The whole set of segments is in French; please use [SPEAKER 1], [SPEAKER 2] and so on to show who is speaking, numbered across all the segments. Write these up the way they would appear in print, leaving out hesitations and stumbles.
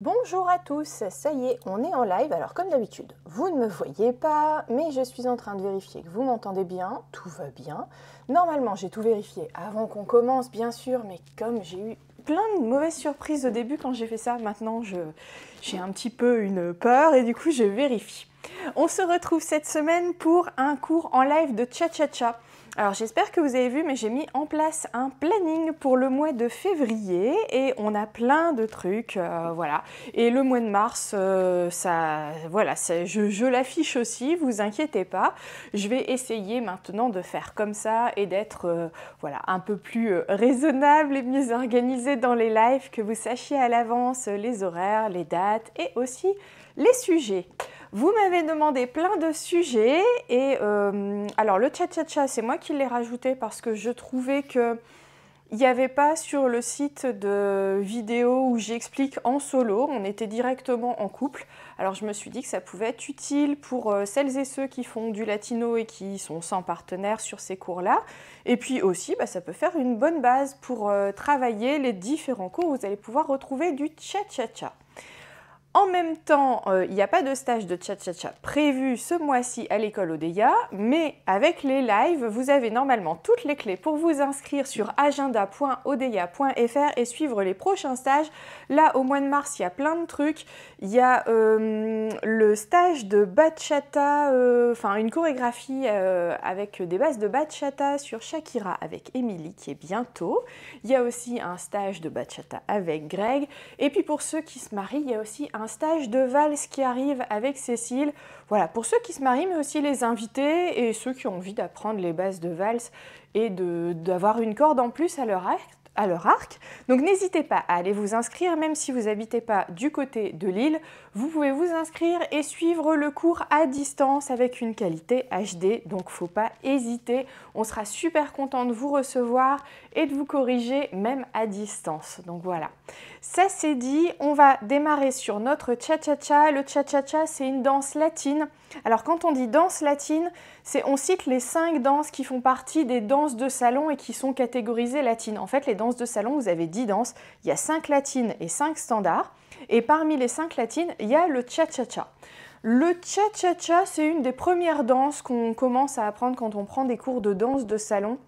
[SPEAKER 1] Bonjour à tous, ça y est, on est en live. Alors comme d'habitude, vous ne me voyez pas, mais je suis en train de vérifier que vous m'entendez bien, tout va bien. Normalement, j'ai tout vérifié avant qu'on commence, bien sûr, mais comme j'ai eu plein de mauvaises surprises au début quand j'ai fait ça, maintenant j'ai un petit peu une peur et du coup je vérifie. On se retrouve cette semaine pour un cours en live de cha-cha-cha. Alors j'espère que vous avez vu, mais j'ai mis en place un planning pour le mois de février et on a plein de trucs, voilà. Et le mois de mars, je l'affiche aussi, vous inquiétez pas. Je vais essayer maintenant de faire comme ça et d'être un peu plus raisonnable et mieux organisée dans les lives, que vous sachiez à l'avance les horaires, les dates et aussi les sujets. Vous m'avez demandé plein de sujets et alors le cha-cha-cha, c'est moi qui l'ai rajouté parce que je trouvais que il n'y avait pas sur le site de vidéo où j'explique en solo, on était directement en couple. Alors je me suis dit que ça pouvait être utile pour celles et ceux qui font du latino et qui sont sans partenaire sur ces cours-là. Et puis aussi, ça peut faire une bonne base pour travailler les différents cours où vous allez pouvoir retrouver du cha-cha-cha. En même temps, il n'y a pas de stage de cha-cha-cha prévu ce mois-ci à l'école Odeya, mais avec les lives, vous avez normalement toutes les clés pour vous inscrire sur agenda.odeya.fr et suivre les prochains stages. Là, au mois de mars, il y a plein de trucs. Il y a le stage de bachata, une chorégraphie avec des bases de bachata sur Shakira avec Émilie qui est bientôt. Il y a aussi un stage de bachata avec Greg. Et puis pour ceux qui se marient, il y a aussi un stage de valse qui arrive avec Cécile. Voilà, pour ceux qui se marient, mais aussi les invités et ceux qui ont envie d'apprendre les bases de valse et d'avoir une corde en plus à leur arc. Donc n'hésitez pas à aller vous inscrire, même si vous n'habitez pas du côté de Lille. Vous pouvez vous inscrire et suivre le cours à distance avec une qualité HD, donc faut pas hésiter. On sera super content de vous recevoir et de vous corriger même à distance. Donc voilà. Ça c'est dit, on va démarrer sur notre cha-cha-cha. Le cha-cha-cha, c'est une danse latine. Alors quand on dit danse latine, on cite les 5 danses qui font partie des danses de salon et qui sont catégorisées latines. En fait, les danses de salon, vous avez 10 danses, il y a 5 latines et 5 standards. Et parmi les 5 latines, il y a le cha-cha-cha. Le cha-cha-cha, c'est une des premières danses qu'on commence à apprendre quand on prend des cours de danse de salon.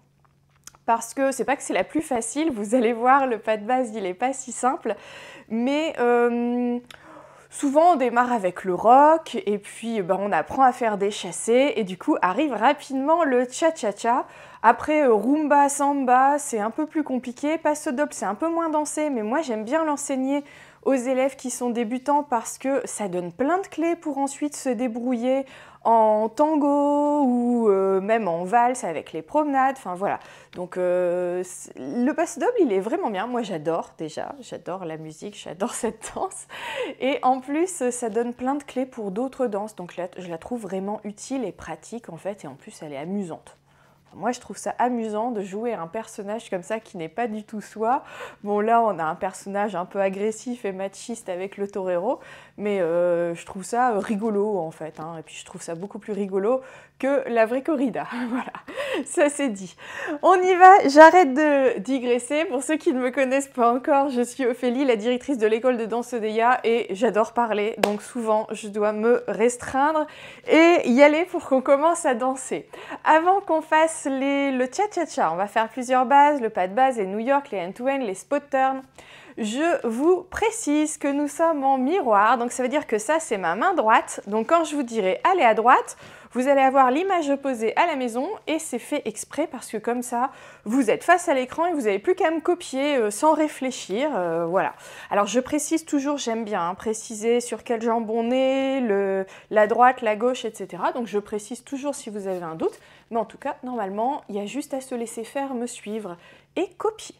[SPEAKER 1] Parce que c'est pas que c'est la plus facile, vous allez voir, le pas de base, il n'est pas si simple. Mais souvent, on démarre avec le rock et puis on apprend à faire des chassés et du coup arrive rapidement le cha-cha-cha. Après, rumba, samba, c'est un peu plus compliqué. Paso doble, c'est un peu moins dansé, mais moi j'aime bien l'enseigner aux élèves qui sont débutants parce que ça donne plein de clés pour ensuite se débrouiller en tango ou même en valse avec les promenades, enfin voilà. Donc le paso doble, il est vraiment bien, moi j'adore déjà, j'adore la musique, j'adore cette danse. Et en plus, ça donne plein de clés pour d'autres danses, donc là, je la trouve vraiment utile et pratique en fait, et en plus elle est amusante. Moi, je trouve ça amusant de jouer un personnage comme ça qui n'est pas du tout soi. Bon, là, on a un personnage un peu agressif et machiste avec le torero, mais je trouve ça rigolo, en fait. Hein. Et puis, je trouve ça beaucoup plus rigolo que la vraie corrida. Voilà, ça c'est dit. On y va, j'arrête de digresser. Pour ceux qui ne me connaissent pas encore, je suis Ophélie, la directrice de l'école de danse Odeya, et j'adore parler, donc souvent, je dois me restreindre et y aller pour qu'on commence à danser. Avant qu'on fasse le cha-cha-cha, on va faire plusieurs bases, le pas de base, les New York, les end-to-end, les spot turns. Je vous précise que nous sommes en miroir, donc ça veut dire que ça c'est ma main droite. Donc quand je vous dirai allez à droite, vous allez avoir l'image opposée à la maison et c'est fait exprès parce que comme ça, vous êtes face à l'écran et vous n'avez plus qu'à me copier sans réfléchir. Voilà. Alors je précise toujours, j'aime bien préciser sur quelle jambe on est, la droite, la gauche, etc. Donc je précise toujours si vous avez un doute. Mais en tout cas, normalement, il y a juste à se laisser faire, me suivre et copier.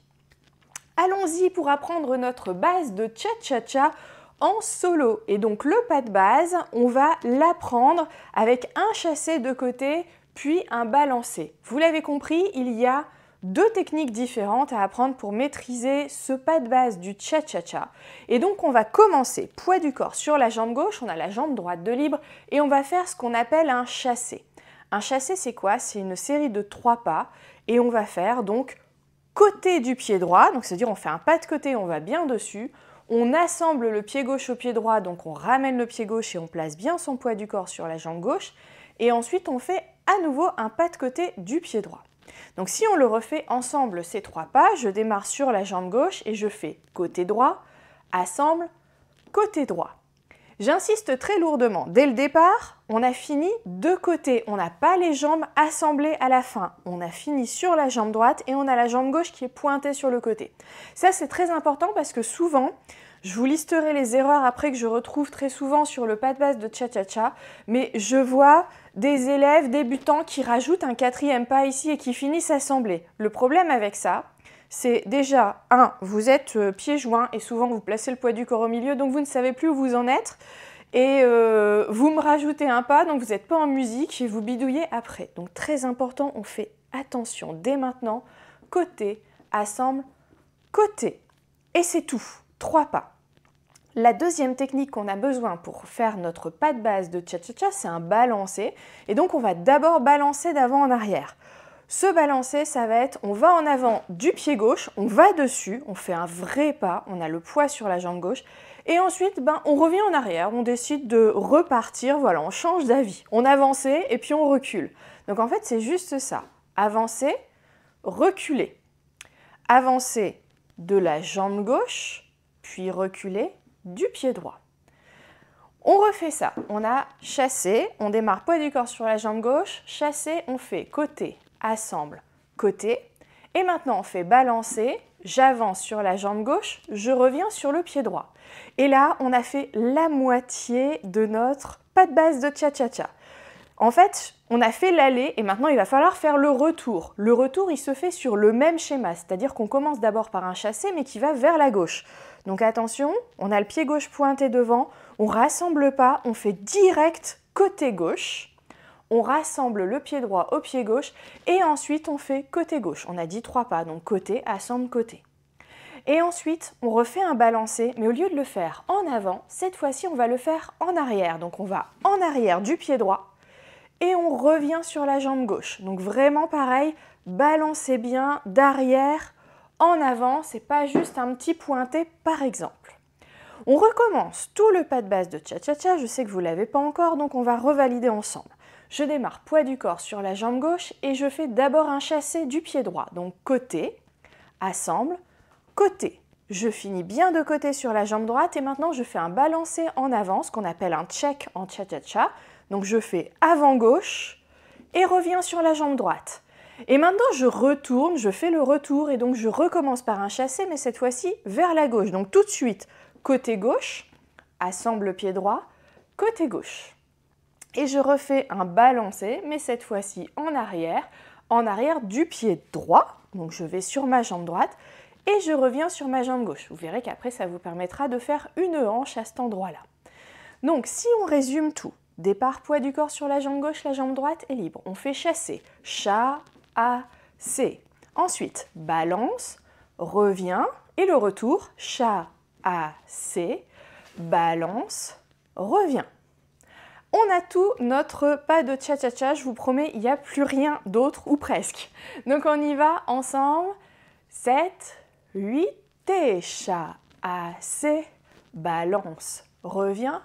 [SPEAKER 1] Allons-y pour apprendre notre base de cha-cha-cha en solo. Et donc le pas de base, on va l'apprendre avec un chassé de côté, puis un balancé. Vous l'avez compris, il y a 2 techniques différentes à apprendre pour maîtriser ce pas de base du cha-cha-cha. Et donc on va commencer poids du corps sur la jambe gauche, on a la jambe droite de libre, et on va faire ce qu'on appelle un chassé. Un chassé, c'est quoi? C'est une série de 3 pas, et on va faire donc côté du pied droit, donc c'est-à-dire on fait un pas de côté, on va bien dessus, On assemble le pied gauche au pied droit, donc on ramène le pied gauche et on place bien son poids du corps sur la jambe gauche. Et ensuite, on fait à nouveau un pas de côté du pied droit. Donc si on le refait ensemble ces 3 pas, je démarre sur la jambe gauche et je fais côté droit, assemble, côté droit. J'insiste très lourdement. Dès le départ, on a fini de côté. On n'a pas les jambes assemblées à la fin. On a fini sur la jambe droite et on a la jambe gauche qui est pointée sur le côté. Ça, c'est très important parce que souvent, je vous listerai les erreurs après que je retrouve très souvent sur le pas de base de cha-cha-cha, mais je vois des élèves débutants qui rajoutent un 4e pas ici et qui finissent assemblés. Le problème avec ça, c'est déjà, vous êtes pieds joints et souvent vous placez le poids du corps au milieu, donc vous ne savez plus où vous en êtes. Et vous me rajoutez un pas, donc vous n'êtes pas en musique et vous bidouillez après. Donc très important, on fait attention dès maintenant, côté, assemble, côté. Et c'est tout, 3 pas. La deuxième technique qu'on a besoin pour faire notre pas de base de cha-cha-cha, c'est un balancé. Et donc on va d'abord balancer d'avant en arrière. Ce balancer, ça va être, on va en avant du pied gauche, on va dessus, on fait un vrai pas, on a le poids sur la jambe gauche. Et ensuite, on revient en arrière, on décide de repartir, voilà, on change d'avis. On avançait et puis on recule. Donc en fait, c'est juste ça. Avancer, reculer. Avancer de la jambe gauche, puis reculer du pied droit. On refait ça. On a chassé, on démarre poids du corps sur la jambe gauche, chassé, on fait côté, assemble, côté. Et maintenant, on fait balancer, j'avance sur la jambe gauche, je reviens sur le pied droit. Et là, on a fait la moitié de notre pas de base de cha-cha-cha. En fait, on a fait l'aller et maintenant, il va falloir faire le retour. Le retour, il se fait sur le même schéma, c'est-à-dire qu'on commence d'abord par un chassé, mais qui va vers la gauche. Donc attention, on a le pied gauche pointé devant, on rassemble pas, on fait direct côté gauche. On rassemble le pied droit au pied gauche et ensuite on fait côté gauche. On a dit 3 pas, donc côté, assemble, côté. Et ensuite, on refait un balancé, mais au lieu de le faire en avant, cette fois-ci, on va le faire en arrière. Donc on va en arrière du pied droit et on revient sur la jambe gauche. Donc vraiment pareil, balancez bien d'arrière en avant, c'est pas juste un petit pointé par exemple. On recommence tout le pas de base de cha-cha-cha, je sais que vous ne l'avez pas encore, donc on va revalider ensemble. Je démarre poids du corps sur la jambe gauche et je fais d'abord un chassé du pied droit. Donc côté, assemble, côté. Je finis bien de côté sur la jambe droite et maintenant je fais un balancé en avant, ce qu'on appelle un check en cha-cha-cha. Donc je fais avant gauche et reviens sur la jambe droite. Et maintenant je retourne, je fais le retour et donc je recommence par un chassé mais cette fois-ci vers la gauche. Donc tout de suite, côté gauche, assemble le pied droit, côté gauche. Et je refais un balancé, mais cette fois-ci en arrière du pied droit. Donc je vais sur ma jambe droite et je reviens sur ma jambe gauche. Vous verrez qu'après, ça vous permettra de faire une hanche à cet endroit-là. Donc si on résume tout, départ poids du corps sur la jambe gauche, la jambe droite est libre. On fait chasser, cha-a-c. Ensuite, balance, revient et le retour, cha-a-c, balance, revient. On a tout notre pas de cha-cha-cha, je vous promets, il n'y a plus rien d'autre, ou presque. Donc on y va ensemble. 7, 8 et cha-a-c, balance, revient.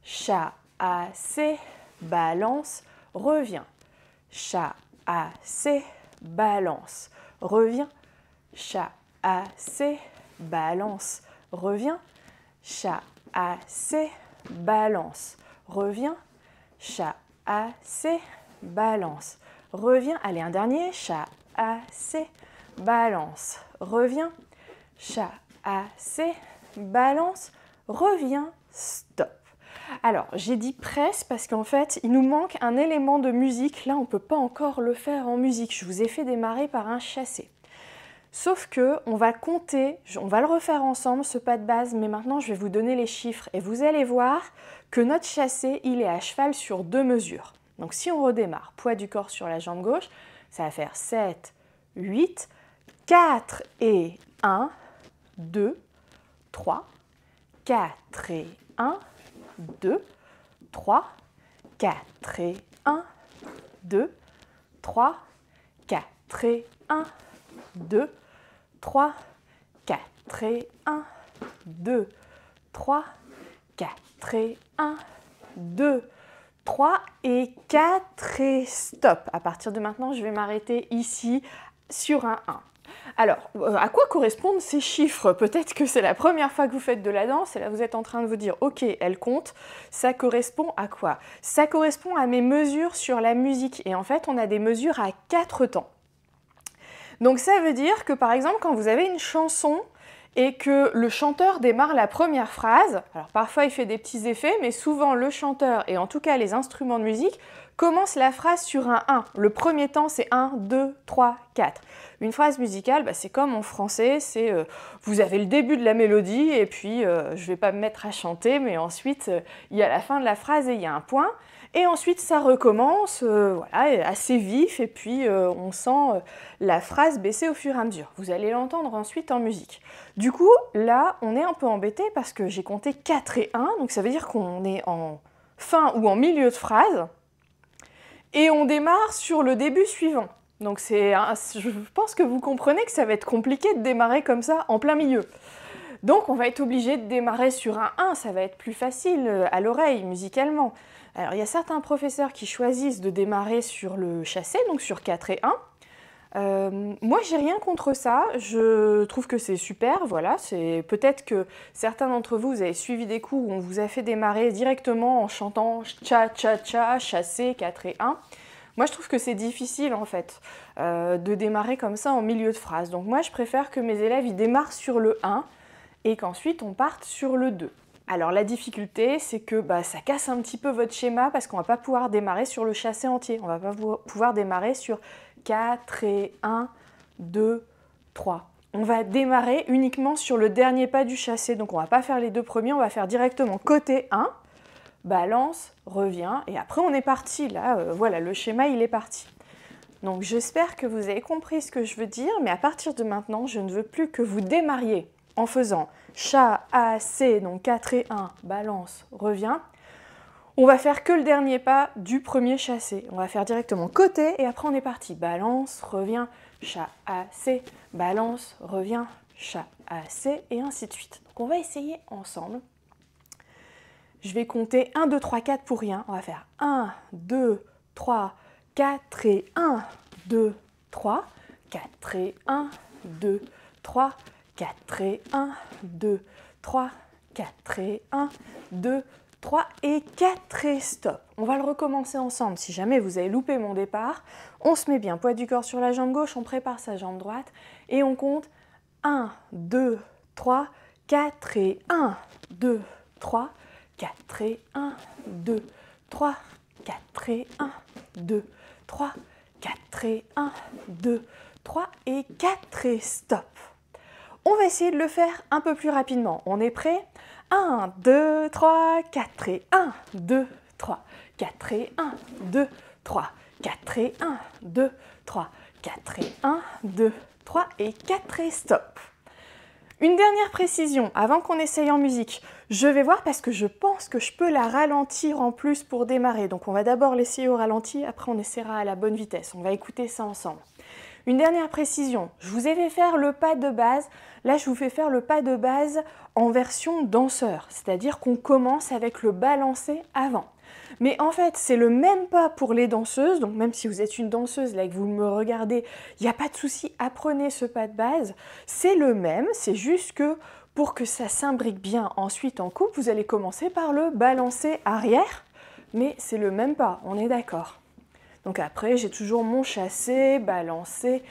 [SPEAKER 1] Cha-a-c, balance, revient. Cha-a-c, balance, revient. Cha-a-c, balance, revient. Cha-a-c, balance, revient, cha-a-c, balance, revient. Allez, un dernier, cha-a-c, balance, revient, cha-a-c, balance, revient, stop. Alors, j'ai dit presque parce qu'en fait, il nous manque un élément de musique. Là, on ne peut pas encore le faire en musique. Je vous ai fait démarrer par un chassé. Sauf que on va compter, on va le refaire ensemble, ce pas de base, mais maintenant je vais vous donner les chiffres et vous allez voir que notre chassé, il est à cheval sur 2 mesures. Donc si on redémarre, poids du corps sur la jambe gauche, ça va faire 7, 8, 4 et 1, 2, 3, 4 et 1, 2, 3, 4 et 1, 2, 3, 4 et 1, 2, 3, 4 et 1, 2, 3, 4 et 1, 2, 3 et 4 et stop. À partir de maintenant, je vais m'arrêter ici sur un 1. Alors, à quoi correspondent ces chiffres? Peut-être que c'est la première fois que vous faites de la danse et là vous êtes en train de vous dire « Ok, elle compte ». Ça correspond à quoi? Ça correspond à mes mesures sur la musique. Et en fait, on a des mesures à 4 temps. Donc ça veut dire que par exemple, quand vous avez une chanson et que le chanteur démarre la première phrase, alors parfois il fait des petits effets, mais souvent le chanteur, et en tout cas les instruments de musique, commencent la phrase sur un 1. Le premier temps, c'est 1, 2, 3, 4. Une phrase musicale, c'est comme en français, c'est vous avez le début de la mélodie, et puis je ne vais pas me mettre à chanter, mais ensuite il y a la fin de la phrase et il y a un point. Et ensuite, ça recommence, voilà, assez vif, et puis on sent la phrase baisser au fur et à mesure. Vous allez l'entendre ensuite en musique. Du coup, là, on est un peu embêté parce que j'ai compté 4 et 1, donc ça veut dire qu'on est en fin ou en milieu de phrase, et on démarre sur le début suivant. Donc je pense que vous comprenez que ça va être compliqué de démarrer comme ça en plein milieu. Donc on va être obligé de démarrer sur un 1, ça va être plus facile à l'oreille musicalement. Alors il y a certains professeurs qui choisissent de démarrer sur le chassé, donc sur 4 et 1. Moi j'ai rien contre ça, je trouve que c'est super, voilà, c'est peut-être que certains d'entre vous, vous avez suivi des cours où on vous a fait démarrer directement en chantant cha-cha-cha, chassé, 4 et 1. Moi je trouve que c'est difficile en fait de démarrer comme ça en milieu de phrase. Donc moi je préfère que mes élèves ils démarrent sur le 1 et qu'ensuite on parte sur le 2. Alors la difficulté, c'est que ça casse un petit peu votre schéma parce qu'on ne va pas pouvoir démarrer sur le chassé entier. On ne va pas pouvoir démarrer sur 4 et 1, 2, 3. On va démarrer uniquement sur le dernier pas du chassé. Donc on ne va pas faire les deux premiers, on va faire directement côté 1, balance, revient, et après on est parti. Là, voilà, le schéma il est parti. Donc j'espère que vous avez compris ce que je veux dire, mais à partir de maintenant, je ne veux plus que vous démarriez en faisant chat, A, C, donc 4 et 1, balance, revient. On va faire que le dernier pas du premier chassé. On va faire directement côté et après on est parti. Balance, revient, chat, A, C, balance, revient, chat, A, C et ainsi de suite. Donc on va essayer ensemble. Je vais compter 1, 2, 3, 4 pour rien. On va faire 1, 2, 3, 4 et 1, 2, 3, 4 et 1, 2, 3, 4 et 1, 2, 3, 4 et 1, 2, 3 et 4 et stop. On va le recommencer ensemble. Si jamais vous avez loupé mon départ, on se met bien poids du corps sur la jambe gauche, on prépare sa jambe droite et on compte 1, 2, 3, 4 et 1, 2, 3, 4 et 1, 2, 3, 4 et 1, 2, 3, 4 et 1, 2, 3 et 4 et stop. On va essayer de le faire un peu plus rapidement. On est prêt? 1, 2, 3, 4 et 1, 2, 3, 4 et 1, 2, 3, 4 et 1, 2, 3, 4 et 1, 2, 3 et 4 et stop. Une dernière précision avant qu'on essaye en musique. Je vais voir parce que je pense que je peux la ralentir en plus pour démarrer. Donc on va d'abord l'essayer au ralenti, après on essaiera à la bonne vitesse. On va écouter ça ensemble. Une dernière précision, je vous ai fait faire le pas de base. Là, je vous fais faire le pas de base en version danseur, c'est-à-dire qu'on commence avec le balancé avant. Mais en fait, c'est le même pas pour les danseuses, donc même si vous êtes une danseuse, là que vous me regardez, il n'y a pas de souci, apprenez ce pas de base. C'est le même, c'est juste que pour que ça s'imbrique bien ensuite en couple, vous allez commencer par le balancer arrière, mais c'est le même pas, on est d'accord. Donc après, j'ai toujours mon chassé, balancé,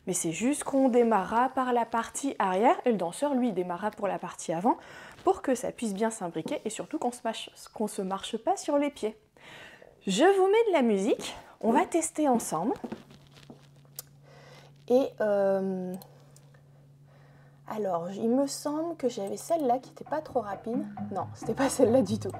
[SPEAKER 1] mais c'est juste qu'on démarrera par la partie arrière et le danseur, lui, démarrera pour la partie avant pour que ça puisse bien s'imbriquer et surtout qu'on ne se marche pas sur les pieds. Je vous mets de la musique, on va tester ensemble. Et alors, il me semble que j'avais celle-là qui n'était pas trop rapide. Non, c'était pas celle-là du tout.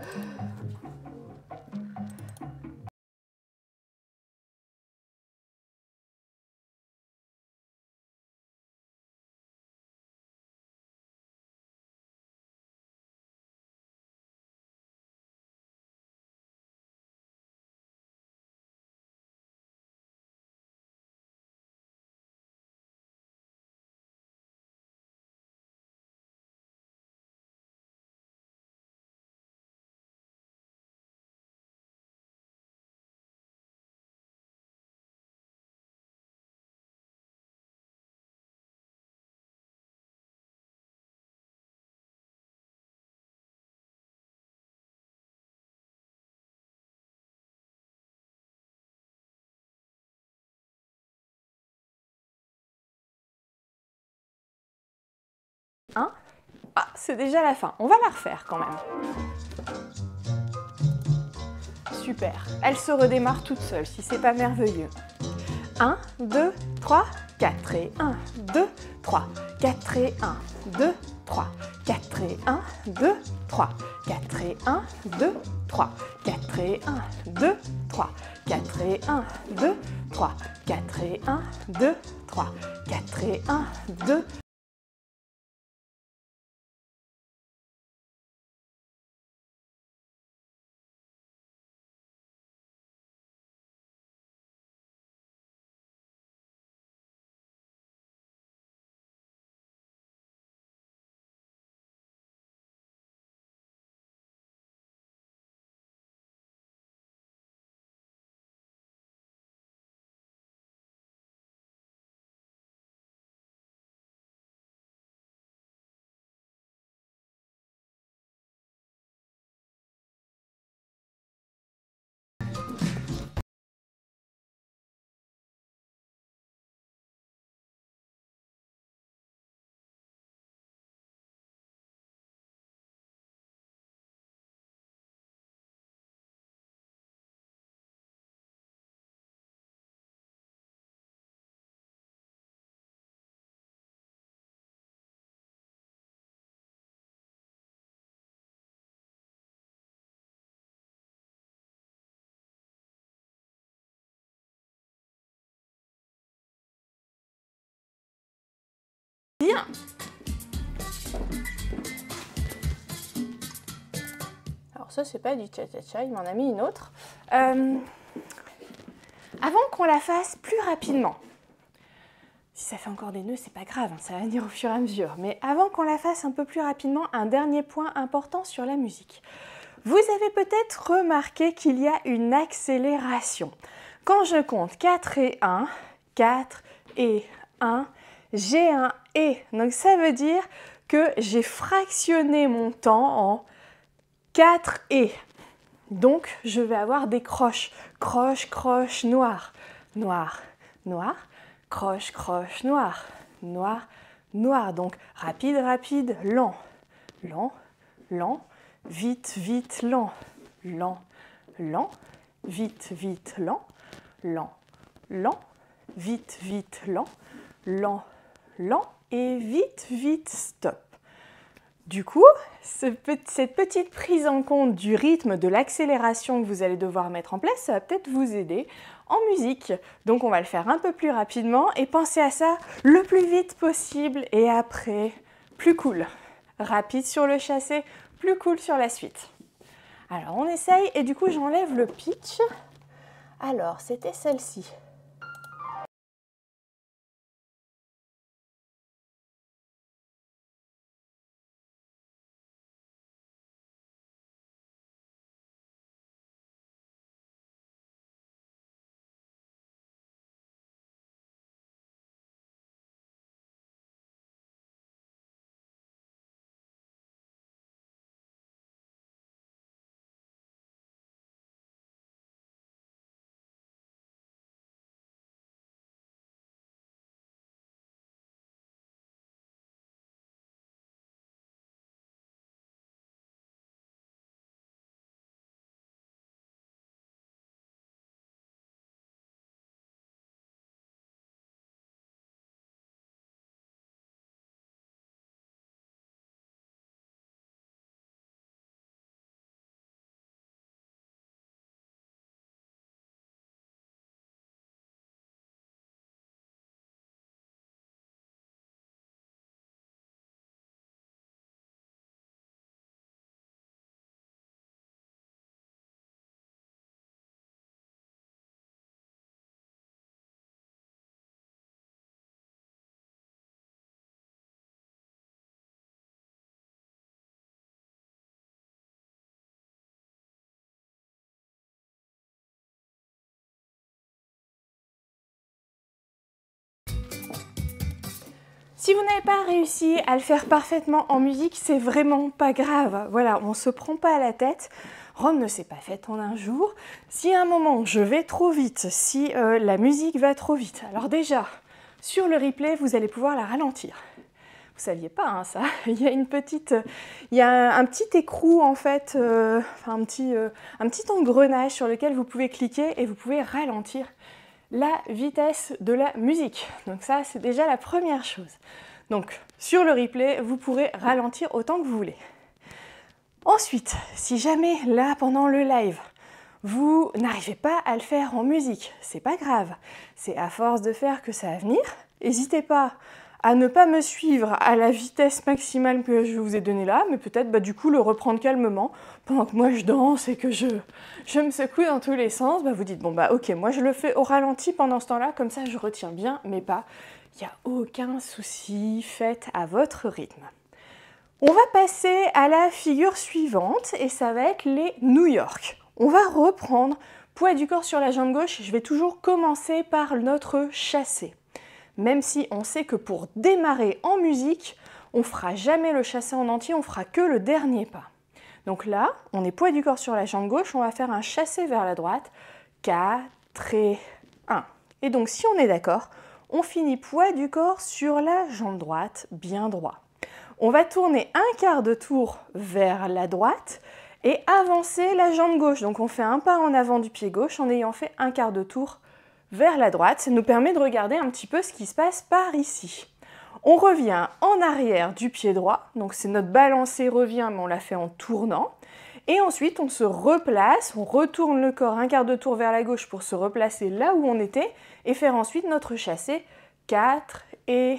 [SPEAKER 1] 1. Ah, c'est déjà la fin. On va la refaire quand même. Super. Elle se redémarre toute seule si c'est pas merveilleux. 1, 2, 3, 4 et 1, 2, 3, 4 et 1, 2, 3, 4 et 1, 2, 3, 4 et 1, 2, 3, 4 et 1, 2, 3, 4 et 1, 2, 3, 4 et 1, 2, 3, 4 et 1, 2. Bien. Alors ça, c'est pas du cha-cha-cha, il m'en a mis une autre. Avant qu'on la fasse plus rapidement, si ça fait encore des nœuds, c'est pas grave, hein, ça va venir au fur et à mesure. Mais avant qu'on la fasse un peu plus rapidement, un dernier point important sur la musique. Vous avez peut-être remarqué qu'il y a une accélération. Quand je compte 4 et 1, 4 et 1, j'ai un et. Donc ça veut dire que j'ai fractionné mon temps en 4 et. Donc je vais avoir des croches. Croche, croche, noir, noir, noir, croche, croche, noir, noir, noir. Donc rapide, rapide, lent, lent, lent, vite, vite, lent, lent, lent, vite, vite, lent, lent, lent, vite, vite, lent, lent, lent et vite, vite, stop. Du coup, cette petite prise en compte du rythme, de l'accélération que vous allez devoir mettre en place, ça va peut-être vous aider en musique. Donc on va le faire un peu plus rapidement et pensez à ça le plus vite possible et après, plus cool. Rapide sur le chassé, plus cool sur la suite. Alors on essaye et du coup j'enlève le pitch. Alors c'était celle-ci. Si vous n'avez pas réussi à le faire parfaitement en musique, c'est vraiment pas grave. Voilà, on se prend pas à la tête. Rome ne s'est pas faite en un jour. Si à un moment je vais trop vite, si la musique va trop vite, alors déjà, sur le replay, vous allez pouvoir la ralentir. Vous saviez pas hein, ça. Il y a un petit écrou en fait, un petit engrenage sur lequel vous pouvez cliquer et vous pouvez ralentir la vitesse de la musique. Donc ça, c'est déjà la première chose. Donc sur le replay, vous pourrez ralentir autant que vous voulez. Ensuite, si jamais là, pendant le live, vous n'arrivez pas à le faire en musique, c'est pas grave. C'est à force de faire que ça va venir. N'hésitez pas à ne pas me suivre à la vitesse maximale que je vous ai donnée là, mais peut-être du coup le reprendre calmement pendant que moi je danse et que je me secoue dans tous les sens. Vous dites bon ok, moi je le fais au ralenti pendant ce temps-là, comme ça je retiens bien mes pas. Il n'y a aucun souci, faites à votre rythme. On va passer à la figure suivante et ça va être les New York. On va reprendre poids du corps sur la jambe gauche. Je vais toujours commencer par notre chassé. Même si on sait que pour démarrer en musique, on ne fera jamais le chassé en entier, on fera que le dernier pas. Donc là, on est poids du corps sur la jambe gauche, on va faire un chassé vers la droite. 4 et 1. Et donc si on est d'accord, on finit poids du corps sur la jambe droite, bien droit. On va tourner un quart de tour vers la droite et avancer la jambe gauche. Donc on fait un pas en avant du pied gauche en ayant fait un quart de tour vers la droite. Ça nous permet de regarder un petit peu ce qui se passe par ici. On revient en arrière du pied droit. Donc c'est notre balancé revient, mais on l'a fait en tournant. Et ensuite on se replace, on retourne le corps un quart de tour vers la gauche pour se replacer là où on était et faire ensuite notre chassé 4 et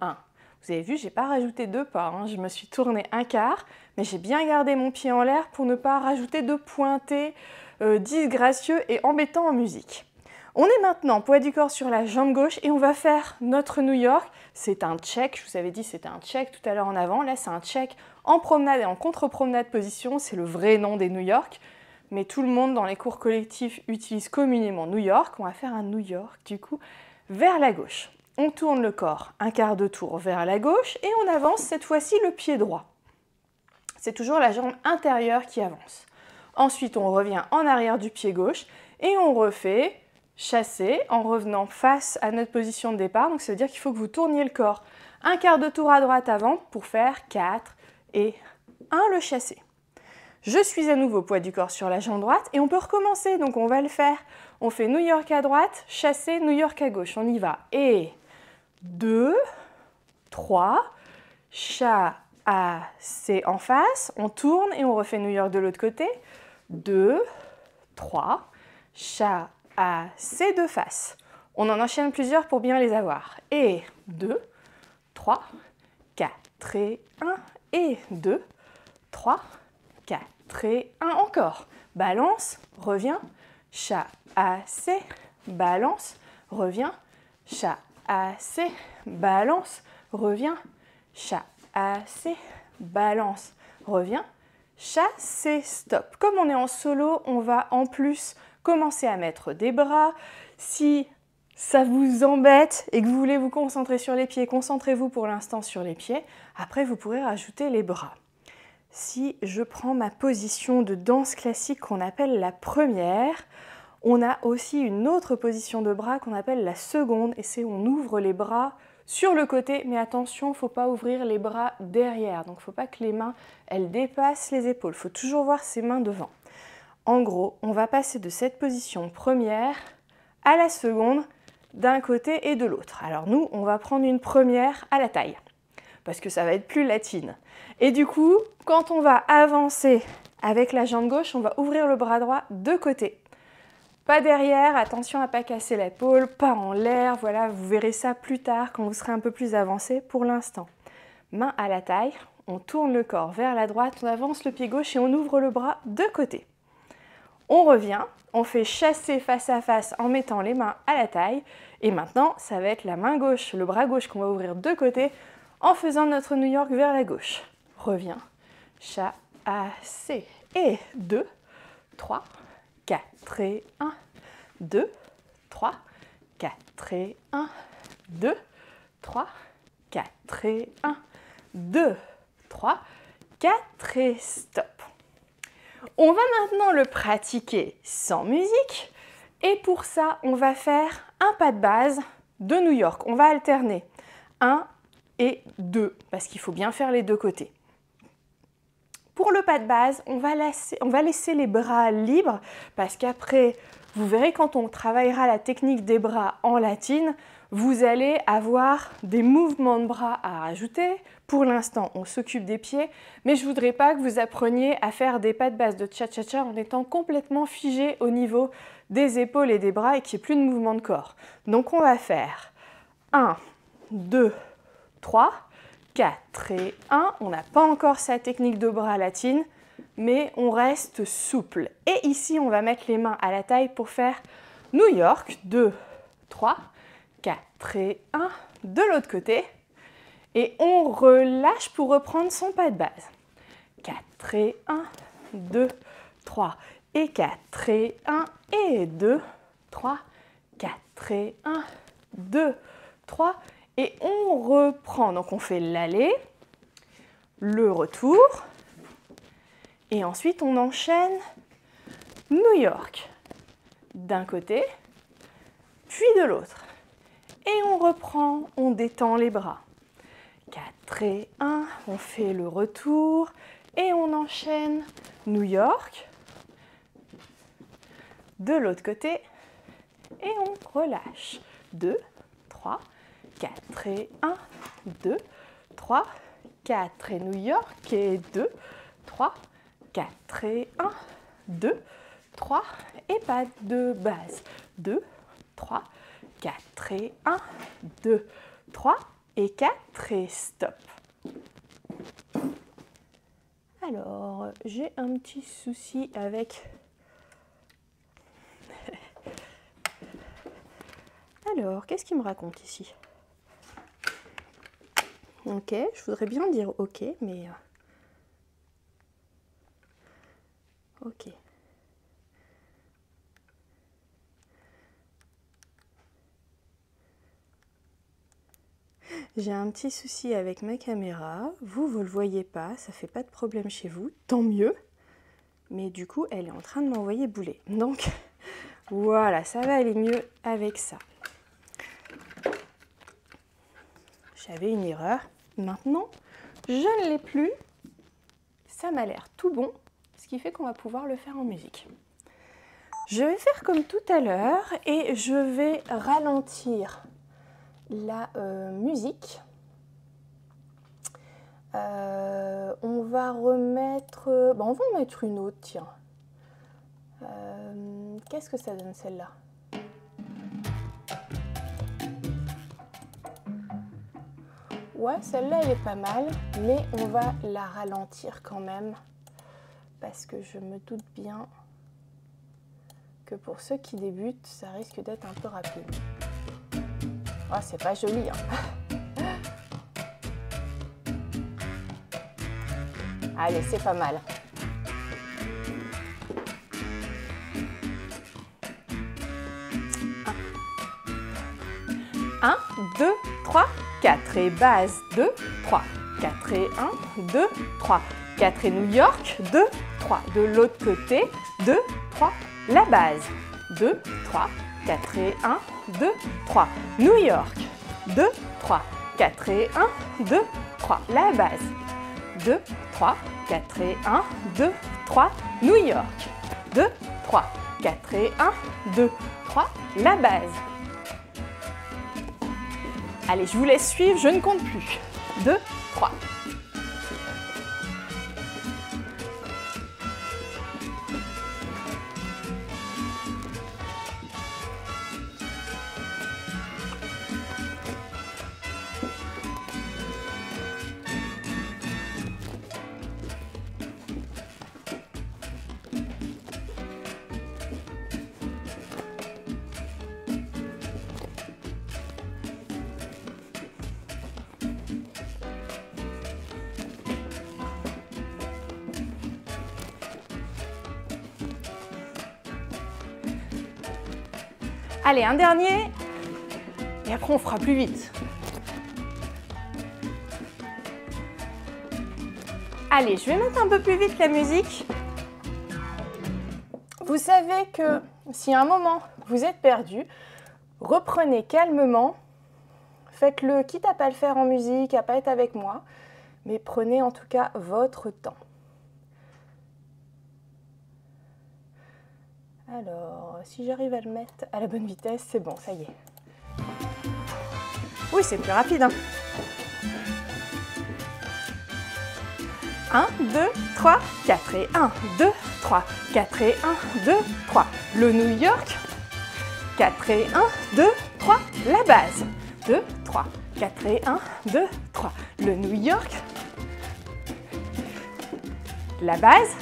[SPEAKER 1] 1. Vous avez vu, je n'ai pas rajouté 2 pas, hein. Je me suis tournée un quart, mais j'ai bien gardé mon pied en l'air pour ne pas rajouter de pointés disgracieux et embêtants en musique. On est maintenant poids du corps sur la jambe gauche et on va faire notre New York. C'est un check, je vous avais dit c'était un check tout à l'heure en avant. Là, c'est un check en promenade et en contre-promenade position. C'est le vrai nom des New York. Mais tout le monde dans les cours collectifs utilise communément New York. On va faire un New York, du coup, vers la gauche. On tourne le corps un quart de tour vers la gauche et on avance cette fois-ci le pied droit. C'est toujours la jambe intérieure qui avance. Ensuite, on revient en arrière du pied gauche et on refait chassé en revenant face à notre position de départ. Donc ça veut dire qu'il faut que vous tourniez le corps un quart de tour à droite avant pour faire 4 et 1 le chassé. Je suis à nouveau poids du corps sur la jambe droite et on peut recommencer. Donc on va le faire. On fait New York à droite, chassé, New York à gauche. On y va. Et 2, 3, chassé en face. On tourne et on refait New York de l'autre côté. 2, 3, chassé de face. On en enchaîne plusieurs pour bien les avoir. Et 2, 3, 4 et 1. Et 2, 3, 4 et 1 encore. Balance, revient, chassé, balance, revient, chassé, balance, revient, chassé, balance, revient, chassé, stop. Comme on est en solo, on va en plus commencer à mettre des bras. Si ça vous embête et que vous voulez vous concentrer sur les pieds, concentrez-vous pour l'instant sur les pieds. Après, vous pourrez rajouter les bras. Si je prends ma position de danse classique qu'on appelle la première, on a aussi une autre position de bras qu'on appelle la seconde et c'est on ouvre les bras sur le côté, mais attention, il ne faut pas ouvrir les bras derrière. Donc il ne faut pas que les mains elles dépassent les épaules, il faut toujours voir ses mains devant. En gros, on va passer de cette position première à la seconde d'un côté et de l'autre. Alors nous, on va prendre une première à la taille parce que ça va être plus latine. Et du coup, quand on va avancer avec la jambe gauche, on va ouvrir le bras droit de côté. Pas derrière, attention à ne pas casser l'épaule, pas en l'air, voilà, vous verrez ça plus tard quand vous serez un peu plus avancé. Pour l'instant, main à la taille, on tourne le corps vers la droite, on avance le pied gauche et on ouvre le bras de côté. On revient, on fait chasser face à face en mettant les mains à la taille. Et maintenant, ça va être la main gauche, le bras gauche qu'on va ouvrir de côté en faisant notre New York vers la gauche. Revient, chassé. Et 2, 3, 4 et 1. 2, 3, 4 et 1. 2, 3, 4 et 1. 2, 3, 4 et stop. On va maintenant le pratiquer sans musique et pour ça, on va faire un pas de base de New York. On va alterner 1, et 2, parce qu'il faut bien faire les deux côtés. Pour le pas de base, on va laisser les bras libres, parce qu'après, vous verrez quand on travaillera la technique des bras en latine, vous allez avoir des mouvements de bras à rajouter. Pour l'instant, on s'occupe des pieds, mais je ne voudrais pas que vous appreniez à faire des pas de base de cha-cha-cha en étant complètement figé au niveau des épaules et des bras et qu'il n'y ait plus de mouvement de corps. Donc on va faire 1, 2, 3, 4 et 1. On n'a pas encore sa technique de bras latine, mais on reste souple. Et ici, on va mettre les mains à la taille pour faire New York. 2, 3, 4 et 1. De l'autre côté. Et on relâche pour reprendre son pas de base. 4 et 1, 2, 3 et 4 et 1 et 2, 3, 4 et 1, 2, 3 et on reprend. Donc on fait l'aller, le retour et ensuite on enchaîne New York d'un côté puis de l'autre. Et on reprend, on détend les bras. 4 et 1, on fait le retour et on enchaîne New York de l'autre côté et on relâche. 2, 3, 4 et 1, 2, 3, 4 et New York et 2, 3, 4 et 1, 2, 3 et pas de base. 2, 3, 4 et 1, 2, 3 et 4 et stop. Alors, j'ai un petit souci avec... Alors, qu'est-ce qu'il me raconte ici? Ok, je voudrais bien dire ok, mais... Ok. J'ai un petit souci avec ma caméra. Vous ne le voyez pas, ça ne fait pas de problème chez vous, tant mieux. Mais du coup, elle est en train de m'envoyer bouler. Donc, voilà, ça va aller mieux avec ça. J'avais une erreur. Maintenant, je ne l'ai plus. Ça m'a l'air tout bon, ce qui fait qu'on va pouvoir le faire en musique. Je vais faire comme tout à l'heure et je vais ralentir la musique. On va remettre... on va en mettre une autre, tiens. Qu'est-ce que ça donne celle-là? Ouais, celle-là, elle est pas mal, mais on va la ralentir quand même, parce que je me doute bien que pour ceux qui débutent, ça risque d'être un peu rapide. Oh, c'est pas joli, hein. Allez, c'est pas mal. Un, 2, 3, 4 et base, 2, 3, 4 et 1, 2, 3, 4 et New York, 2, 3, de l'autre côté, 2, 3, la base, 2, 3, 4 et 1, 2, 3, New York, 2, 3, 4 et 1, 2, 3, la base, 2, 3, 4 et 1, 2, 3, New York, 2, 3, 4 et 1, 2, 3, la base. Allez, je vous laisse suivre, je ne compte plus. 2, 3. Allez, un dernier, et après on fera plus vite. Allez, je vais mettre un peu plus vite la musique. Vous savez que si à un moment vous êtes perdu, reprenez calmement, Faites-le, quitte à ne pas le faire en musique, à ne pas être avec moi, mais prenez en tout cas votre temps. Alors, si j'arrive à le mettre à la bonne vitesse, c'est bon, ça y est. Oui, c'est plus rapide, hein. 1, 2, 3, 4 et 1, 2, 3, 4 et 1, 2, 3. Le New York, 4 et 1, 2, 3. La base, 2, 3, 4 et 1, 2, 3. Le New York, la base,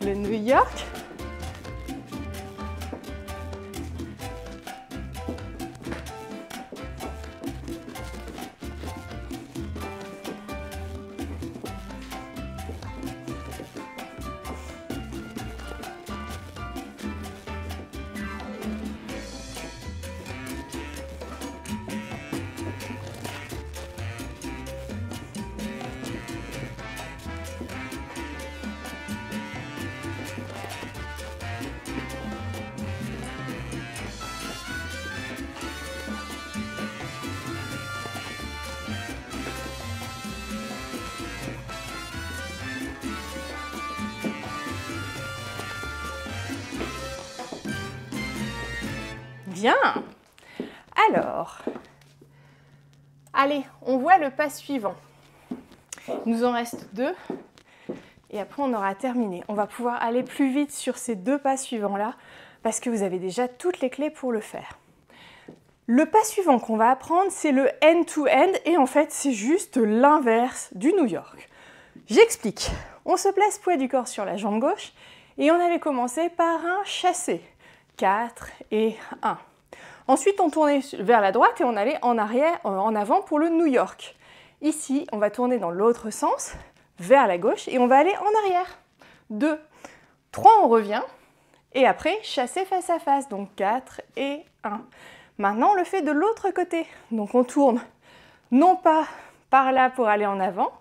[SPEAKER 1] le New York, bien. Alors, allez, on voit le pas suivant. Il nous en reste 2 et après on aura terminé. On va pouvoir aller plus vite sur ces 2 pas suivants-là parce que vous avez déjà toutes les clés pour le faire. Le pas suivant qu'on va apprendre, c'est le end-to-end et en fait, c'est juste l'inverse du New York. J'explique. On se place poids du corps sur la jambe gauche et on avait commencé par un chassé. 4 et 1. Ensuite, on tournait vers la droite et on allait en arrière, en avant pour le New York. Ici, on va tourner dans l'autre sens, vers la gauche, et on va aller en arrière. 2, 3, on revient. Et après, chassé face à face, donc 4 et 1. Maintenant, on le fait de l'autre côté. Donc, on tourne non pas par là pour aller en avant,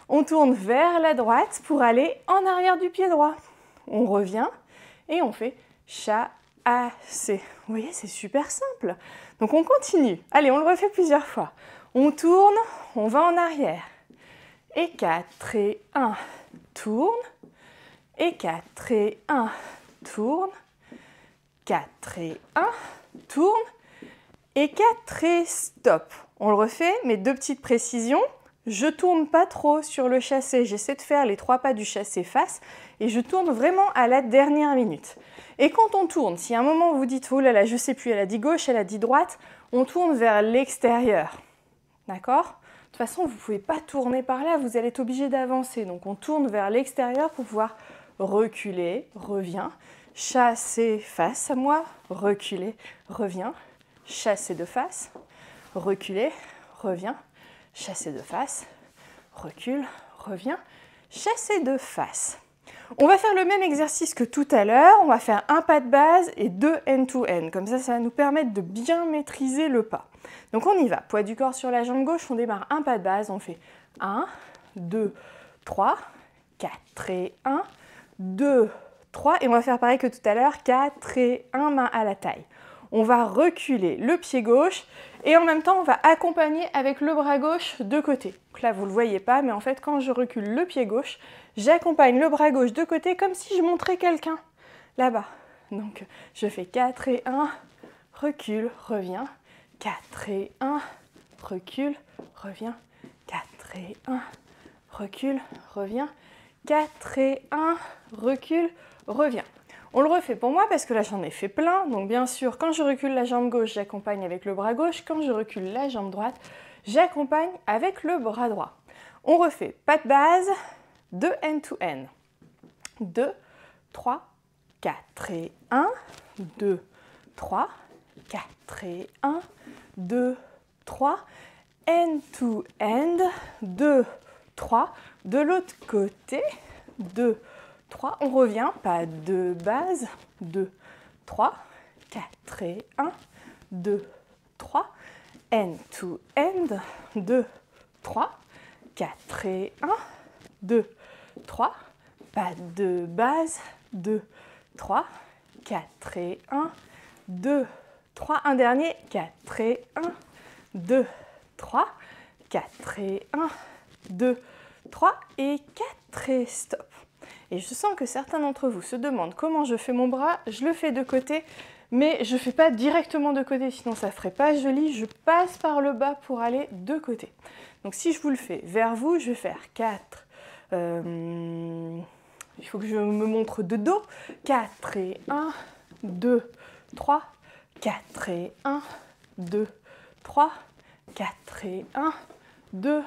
[SPEAKER 1] on tourne vers la droite pour aller en arrière du pied droit. On revient et on fait chassé. Vous voyez, c'est super simple. Donc on continue. Allez, on le refait plusieurs fois. On tourne, on va en arrière. Et 4 et 1, tourne. Et 4 et 1, tourne. 4 et 1, tourne. Et 4 et stop. On le refait, mais 2 petites précisions. Je tourne pas trop sur le chassé. J'essaie de faire les 3 pas du chassé face. Et je tourne vraiment à la dernière minute. Et quand on tourne, si à un moment vous dites « Oh là là, je ne sais plus, elle a dit gauche, elle a dit droite », on tourne vers l'extérieur. D'accord ? De toute façon, vous ne pouvez pas tourner par là, vous allez être obligé d'avancer. Donc on tourne vers l'extérieur pour pouvoir reculer, revient, chasser face à moi, reculer, revient, chasser de face, reculer, revient, chasser de face, recule, revient, chasser de face. On va faire le même exercice que tout à l'heure, on va faire un pas de base et 2 end-to-end. Comme ça, ça va nous permettre de bien maîtriser le pas. Donc on y va, poids du corps sur la jambe gauche, on démarre un pas de base, on fait 1, 2, 3, 4 et 1, 2, 3, et on va faire pareil que tout à l'heure, 4 et 1, main à la taille. On va reculer le pied gauche et en même temps, on va accompagner avec le bras gauche de côté. Donc là, vous ne le voyez pas, mais en fait, quand je recule le pied gauche, j'accompagne le bras gauche de côté comme si je montrais quelqu'un là-bas. Donc, je fais 4 et 1, recule, reviens. 4 et 1, recule, reviens. 4 et 1, recule, reviens. 4 et 1, recule, reviens. On le refait pour moi parce que là j'en ai fait plein. Donc bien sûr, quand je recule la jambe gauche, j'accompagne avec le bras gauche. Quand je recule la jambe droite, j'accompagne avec le bras droit. On refait pas de base, 2 end-to-end. 2, 3, 4 et 1, 2, 3, 4 et 1, 2, 3, end-to-end, 2, 3, de l'autre côté, 2, 3, on revient, pas de base, 2, 3, 4 et 1, 2, 3, end-to-end, 2, 3, 4 et 1, 2, 3, pas de base, 2, 3, 4 et 1, 2, 3, un dernier, 4 et 1, 2, 3, 4 et 1, 2, 3 et 4 et stop. Et je sens que certains d'entre vous se demandent comment je fais mon bras, je le fais de côté, mais je ne fais pas directement de côté, sinon ça ne ferait pas joli, je passe par le bas pour aller de côté. Donc si je vous le fais vers vous, je vais faire 4, il faut que je me montre de dos, 4 et 1, 2, 3, 4 et 1, 2, 3, 4 et 1, 2,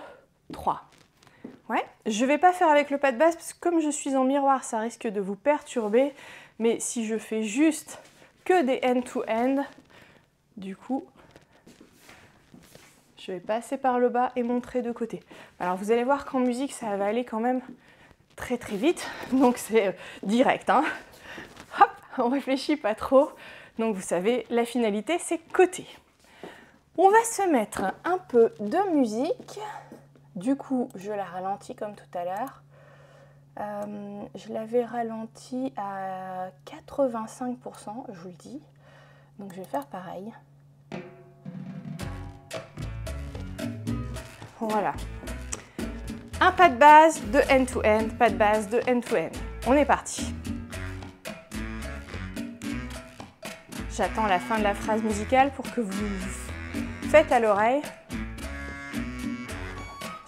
[SPEAKER 1] 3. Ouais. Je ne vais pas faire avec le pas de base parce que comme je suis en miroir, ça risque de vous perturber. Mais si je fais juste que des end-to-end, du coup, je vais passer par le bas et montrer de côté. Alors vous allez voir qu'en musique, ça va aller quand même très très vite. Donc c'est direct. Hein. Hop, on ne réfléchit pas trop. Donc vous savez, la finalité, c'est côté. On va se mettre un peu de musique. Du coup, je la ralentis comme tout à l'heure. Je l'avais ralenti à 85%, je vous le dis. Donc je vais faire pareil. Voilà. Un pas de base de end-to-end, pas de base de end-to-end. On est parti. J'attends la fin de la phrase musicale pour que vous faites à l'oreille.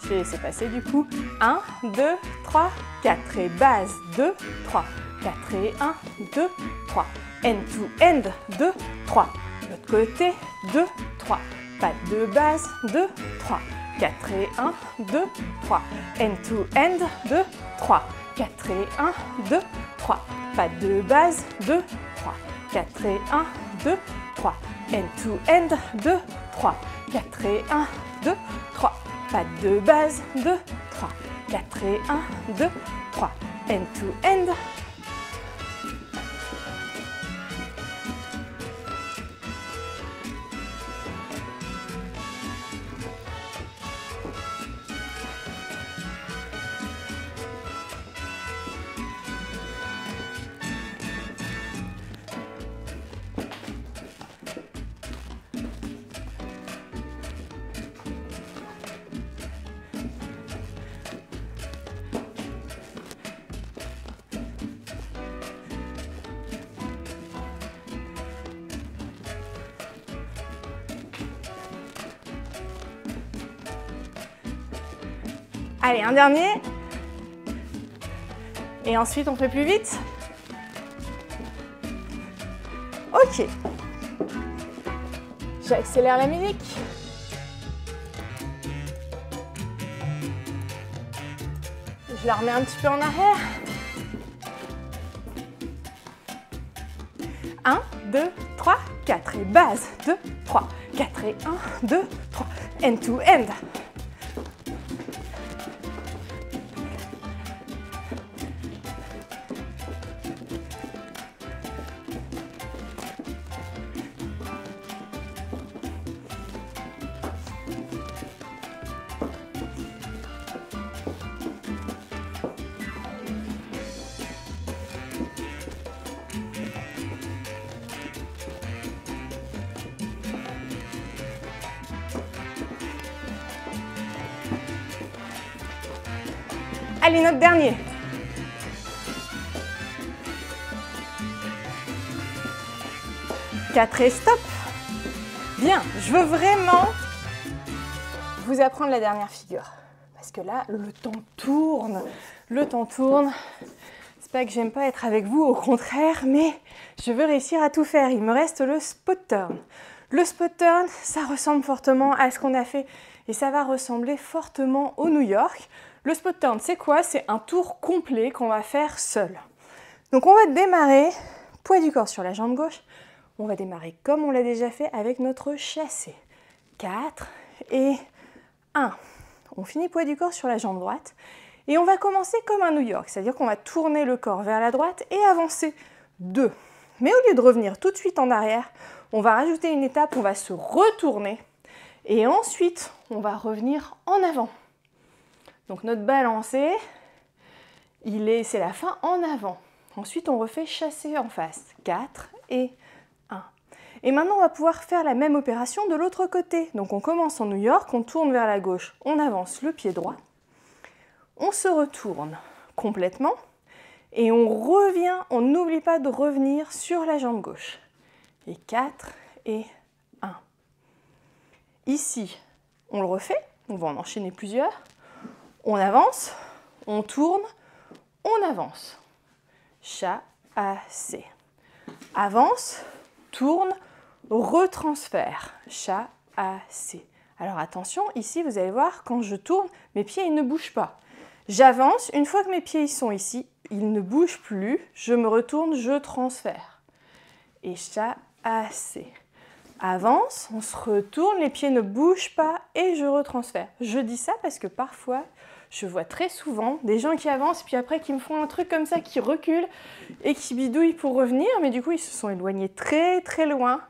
[SPEAKER 1] Je vais laisser passer du coup. 1, 2, 3, 4 et base, 2, 3. 4 et 1, 2, 3. End to end, 2, 3. L'autre côté, 2, 3. Pas de base, 2, 3. 4 et 1, 2, 3. End to end, 2, 3. 4 et 1, 2, 3. Pas de base, 2, 3. 4 et 1, 2, 3. End to end, 2, 3. 4 et 1, 2, 3. Pas de base, 2, 3, 4 et 1, 2, 3, end to end. Allez, un dernier. Et ensuite, on fait plus vite. Ok. J'accélère la musique. Je la remets un petit peu en arrière. 1, 2, 3, 4 et base. 2, 3, 4 et 1, 2, 3. End to end. Allez, notre dernier. Quatre et stop. Bien, je veux vraiment vous apprendre la dernière figure. Parce que là, le temps tourne. Le temps tourne. C'est pas que j'aime pas être avec vous, au contraire, mais je veux réussir à tout faire. Il me reste le spot turn. Le spot turn, ça ressemble fortement à ce qu'on a fait et ça va ressembler fortement au New York. Le spot turn, c'est quoi? C'est un tour complet qu'on va faire seul. Donc on va démarrer, poids du corps sur la jambe gauche. On va démarrer comme on l'a déjà fait avec notre chassé. 4 et 1. On finit poids du corps sur la jambe droite. Et on va commencer comme un New York, c'est-à-dire qu'on va tourner le corps vers la droite et avancer 2. Mais au lieu de revenir tout de suite en arrière, on va rajouter une étape, on va se retourner. Et ensuite, on va revenir en avant. Donc notre balancé, c'est la fin en avant. Ensuite, on refait chasser en face. 4 et 1. Et maintenant, on va pouvoir faire la même opération de l'autre côté. Donc on commence en New York, on tourne vers la gauche, on avance le pied droit, on se retourne complètement et on revient, on n'oublie pas de revenir sur la jambe gauche. Et 4 et 1. Ici, on le refait, on va en enchaîner plusieurs. On avance, on tourne, on avance. Chassé. Avance, tourne, retransfère. Chassé. Alors attention, ici, vous allez voir, quand je tourne, mes pieds ils ne bougent pas. J'avance, une fois que mes pieds ils sont ici, ils ne bougent plus. Je me retourne, je transfère. Et chassé. Avance, on se retourne, les pieds ne bougent pas et je retransfère. Je dis ça parce que parfois, je vois très souvent des gens qui avancent puis après qui me font un truc comme ça, qui reculent et qui bidouillent pour revenir, mais du coup ils se sont éloignés très très loin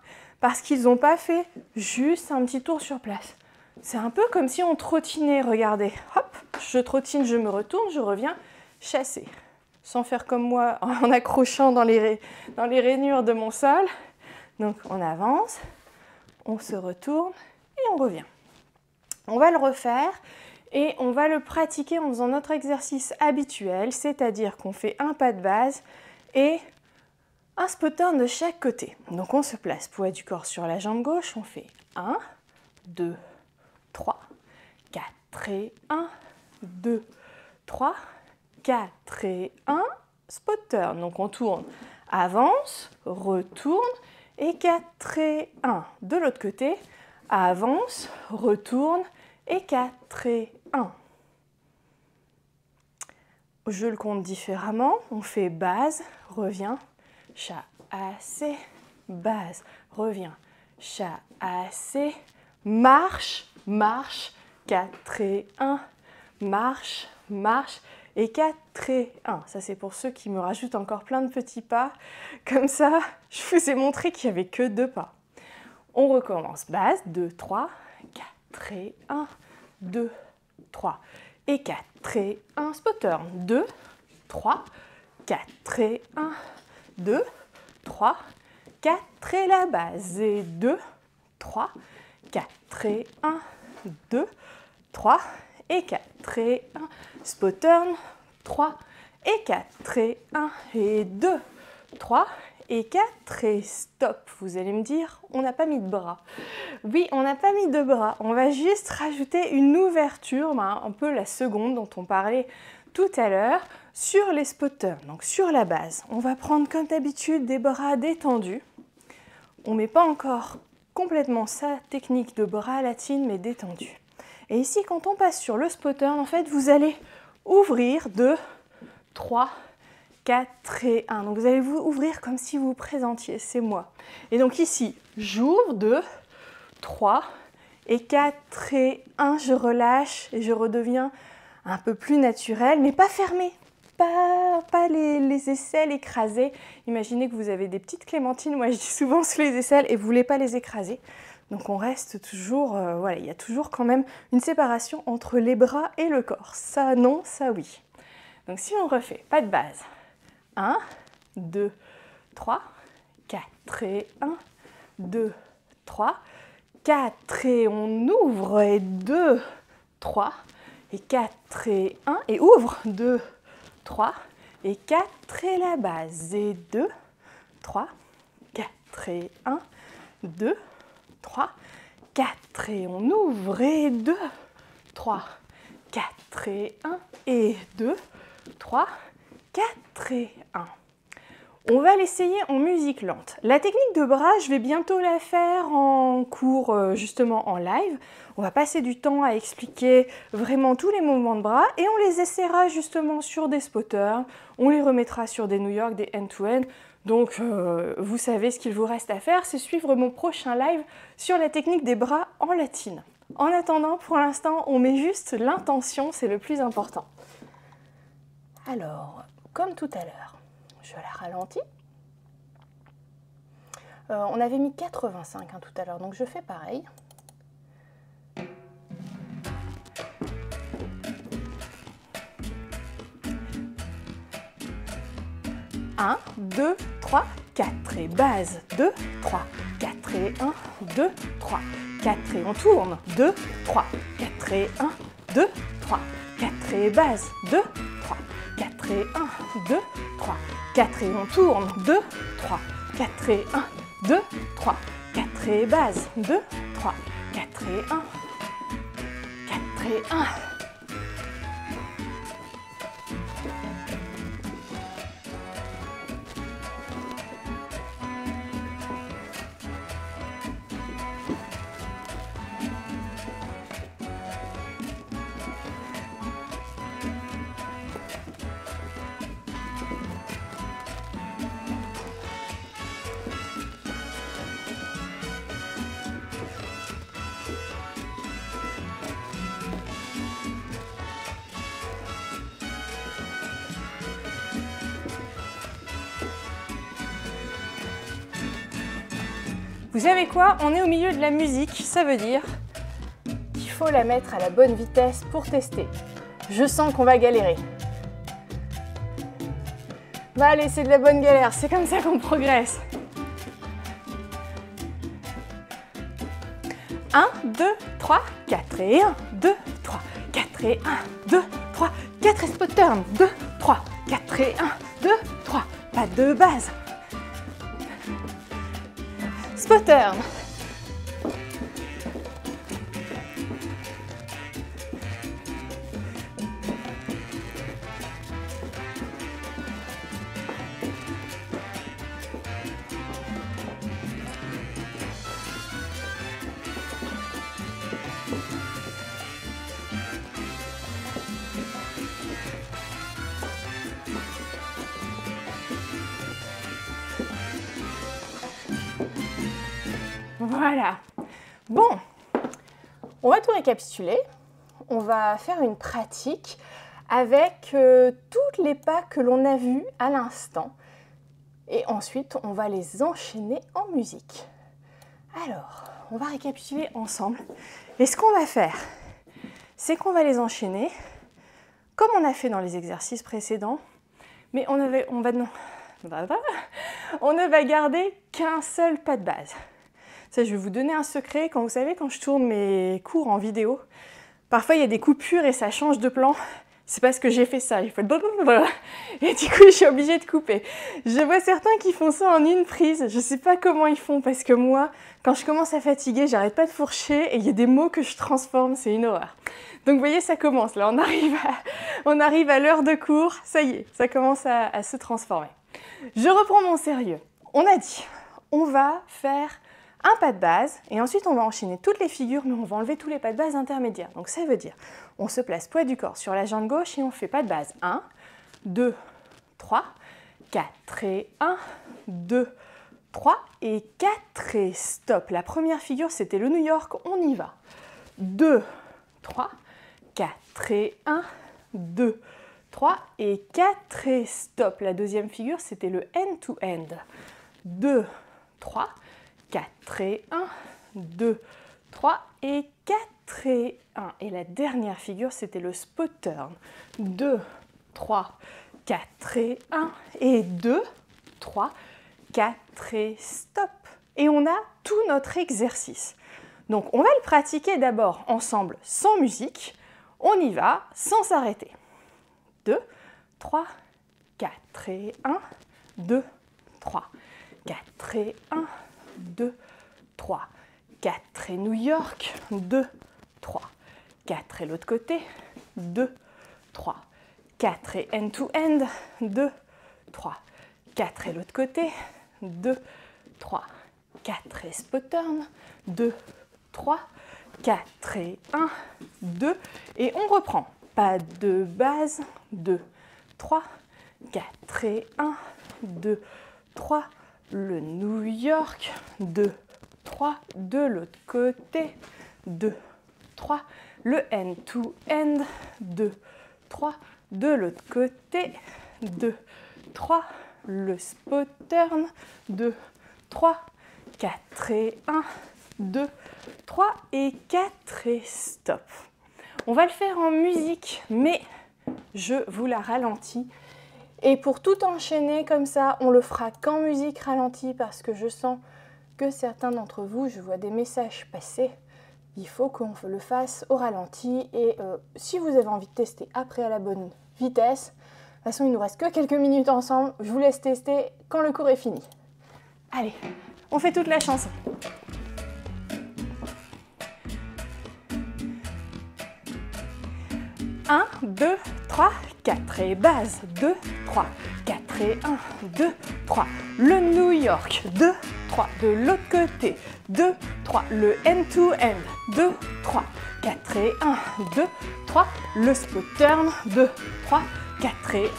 [SPEAKER 1] parce qu'ils n'ont pas fait juste un petit tour sur place. C'est un peu comme si on trottinait, regardez, hop, je trottine, je me retourne, je reviens, chasser. Sans faire comme moi en accrochant dans les rainures de mon sol. Donc on avance, on se retourne et on revient. On va le refaire et on va le pratiquer en faisant notre exercice habituel, c'est-à-dire qu'on fait un pas de base et un spot turn de chaque côté. Donc on se place, poids du corps sur la jambe gauche, on fait 1, 2, 3, 4 et 1, 2, 3, 4 et 1, spot turn. Donc on tourne, avance, retourne, et 4 et 1. De l'autre côté, avance, retourne et 4 et 1. Je le compte différemment. On fait base, revient, chassé, base, revient, chassé, marche, marche, 4 et 1, marche, marche. Et 4 et 1. Ça, c'est pour ceux qui me rajoutent encore plein de petits pas. Comme ça, je vous ai montré qu'il n'y avait que 2 pas. On recommence. Base, 2, 3, 4 et 1, 2, 3. Et 4 et 1. Spot turn. 2, 3, 4 et 1, 2, 3, 4 et la base. Et 2, 3, 4 et 1, 2, 3, et 4 et 1, spot turn, 3 et 4 et 1 et 2, 3 et 4 et stop. Vous allez me dire, on n'a pas mis de bras. Oui, on n'a pas mis de bras, on va juste rajouter une ouverture, un peu la seconde dont on parlait tout à l'heure, sur les spot turns, donc sur la base. On va prendre comme d'habitude des bras détendus. On ne met pas encore complètement sa technique de bras latine, mais détendue. Et ici, quand on passe sur le spot turn, en fait, vous allez ouvrir 2, 3, 4 et 1. Donc, vous allez vous ouvrir comme si vous vous présentiez, c'est moi. Et donc ici, j'ouvre 2, 3 et 4 et 1. Je relâche et je redeviens un peu plus naturel, mais pas fermé. Pas les aisselles écrasées. Imaginez que vous avez des petites clémentines, moi je dis souvent sous les aisselles, et vous ne voulez pas les écraser. Donc on reste toujours, voilà, il y a toujours quand même une séparation entre les bras et le corps. Ça non, ça oui. Donc si on refait, pas de base. 1, 2, 3, 4 et 1, 2, 3, 4 et on ouvre et 2, 3 et 4 et 1 et ouvre 2, 3 et 4 et la base et 2, 3, 4 et 1, 2, 3, 4 et on ouvre et 2, 3, 4 et 1 et 2, 3, 4 et 1. On va l'essayer en musique lente. La technique de bras, je vais bientôt la faire en cours, justement en live. On va passer du temps à expliquer vraiment tous les mouvements de bras et on les essaiera justement sur des spotters. On les remettra sur des New York, des end-to-end. Donc, vous savez ce qu'il vous reste à faire, c'est suivre mon prochain live sur la technique des bras en latine. En attendant, pour l'instant, on met juste l'intention, c'est le plus important. Alors, comme tout à l'heure, je la ralentis. On avait mis 85 tout à l'heure, donc je fais pareil. Un, 2, 3, 4 et base, 2, 3, 4 et 1, 2, 3, 4 et on tourne, 2, 3, 4 et 1, 2, 3, 4 et base, 2, 3, 4 et 1, 2, 3, 4 et on tourne, 2, 3, 4 et 1, 2, 3, 4 et base, 2, 3, 4 et 1, 4 et 1. Vous savez quoi? On est au milieu de la musique, ça veut dire qu'il faut la mettre à la bonne vitesse pour tester. Je sens qu'on va galérer. Bah allez, c'est de la bonne galère, c'est comme ça qu'on progresse. 1, 2, 3, 4 et 1, 2, 3, 4 et 1, 2, 3, 4 et spot turn, 2, 3, 4 et 1, 2, 3, pas de base. Spot turn. Voilà. Bon, on va tout récapituler. On va faire une pratique avec tous les pas que l'on a vus à l'instant. Et ensuite, on va les enchaîner en musique. Alors, on va récapituler ensemble. Et ce qu'on va faire, c'est qu'on va les enchaîner comme on a fait dans les exercices précédents. Mais on ne va garder qu'un seul pas de base. Ça, je vais vous donner un secret. Quand vous savez, quand je tourne mes cours en vidéo, parfois il y a des coupures et ça change de plan. C'est parce que j'ai fait ça. J'ai fait et du coup, je suis obligée de couper. Je vois certains qui font ça en une prise. Je ne sais pas comment ils font parce que moi, quand je commence à fatiguer, j'arrête pas de fourcher et il y a des mots que je transforme. C'est une horreur. Donc, vous voyez, ça commence. Là, on arrive à l'heure de cours. Ça y est, ça commence à se transformer. Je reprends mon sérieux. On a dit, on va faire un pas de base, et ensuite on va enchaîner toutes les figures, mais on va enlever tous les pas de base intermédiaires. Donc ça veut dire, on se place poids du corps sur la jambe gauche et on fait pas de base. 1, 2, 3, 4 et 1, 2, 3 et 4 et stop. La première figure, c'était le New York, on y va. 2, 3, 4 et 1, 2, 3 et 4 et stop. La deuxième figure, c'était le end-to-end. 2, 3, 4 et 1, 2, 3 et 4 et 1. Et la dernière figure, c'était le spot turn. 2, 3, 4 et 1 et 2, 3, 4 et stop. Et on a tout notre exercice. Donc on va le pratiquer d'abord ensemble sans musique. On y va sans s'arrêter. 2, 3, 4 et 1, 2, 3, 4 et 1, 2, 3, 4 et New York, 2, 3, 4 et l'autre côté, 2, 3, 4 et end-to-end, 2, 3, 4 et l'autre côté, 2, 3, 4 et spot turn, 2, 3, 4 et 1, 2, et on reprend. Pas de base, 2, 3, 4 et 1, 2, 3, le New York, 2, 3, de l'autre côté, 2, 3, le end-to-end, 2, 3, de l'autre côté, 2, 3, le spot turn, 2, 3, 4 et 1, 2, 3 et 4 et stop. On va le faire en musique, mais je vous la ralentis Et pour tout enchaîner comme ça, on le fera qu'en musique ralentie parce que je sens que certains d'entre vous, je vois des messages passer. Il faut qu'on le fasse au ralenti et si vous avez envie de tester après à la bonne vitesse, de toute façon il nous reste que quelques minutes ensemble, je vous laisse tester quand le cours est fini. Allez, on fait toute la chanson. 1, 2, 3, 4 et base, 2, 3, 4 et 1, 2, 3, le New York, 2, 3, de l'autre côté, 2, 3, le end-to-end, 2, 3, 4 et 1, 2, 3, le split turn, 2, 3, 4 et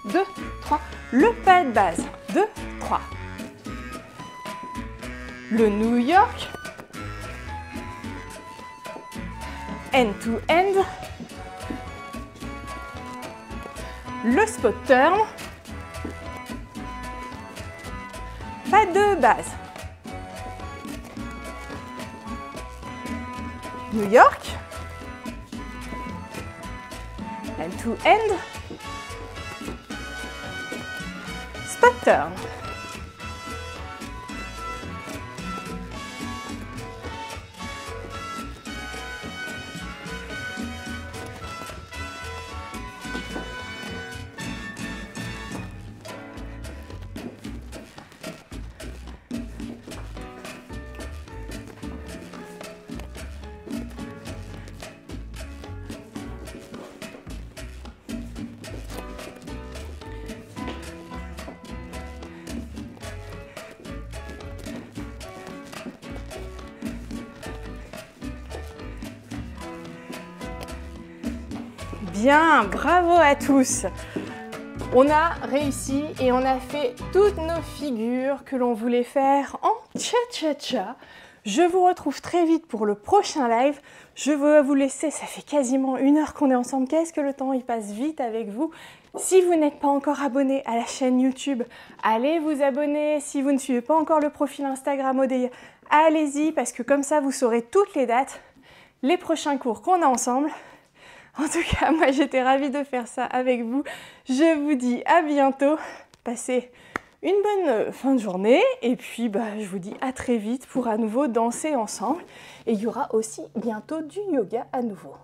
[SPEAKER 1] 1, 2, 3, le pas de base, 2, 3, le New York, end-to-end, le spot turn, pas de base. New York, end to end, spot turn. Bien, bravo à tous. On a réussi et on a fait toutes nos figures que l'on voulait faire en cha-cha-cha. Je vous retrouve très vite pour le prochain live. Je vais vous laisser, ça fait quasiment 1 heure qu'on est ensemble. Qu'est-ce que le temps, il passe vite avec vous. Si vous n'êtes pas encore abonné à la chaîne YouTube, allez vous abonner. Si vous ne suivez pas encore le profil Instagram Odeya, allez-y parce que comme ça, vous saurez toutes les dates, les prochains cours qu'on a ensemble. En tout cas, moi, j'étais ravie de faire ça avec vous. Je vous dis à bientôt. Passez une bonne fin de journée. Et puis, je vous dis à très vite pour à nouveau danser ensemble. Et il y aura aussi bientôt du yoga à nouveau.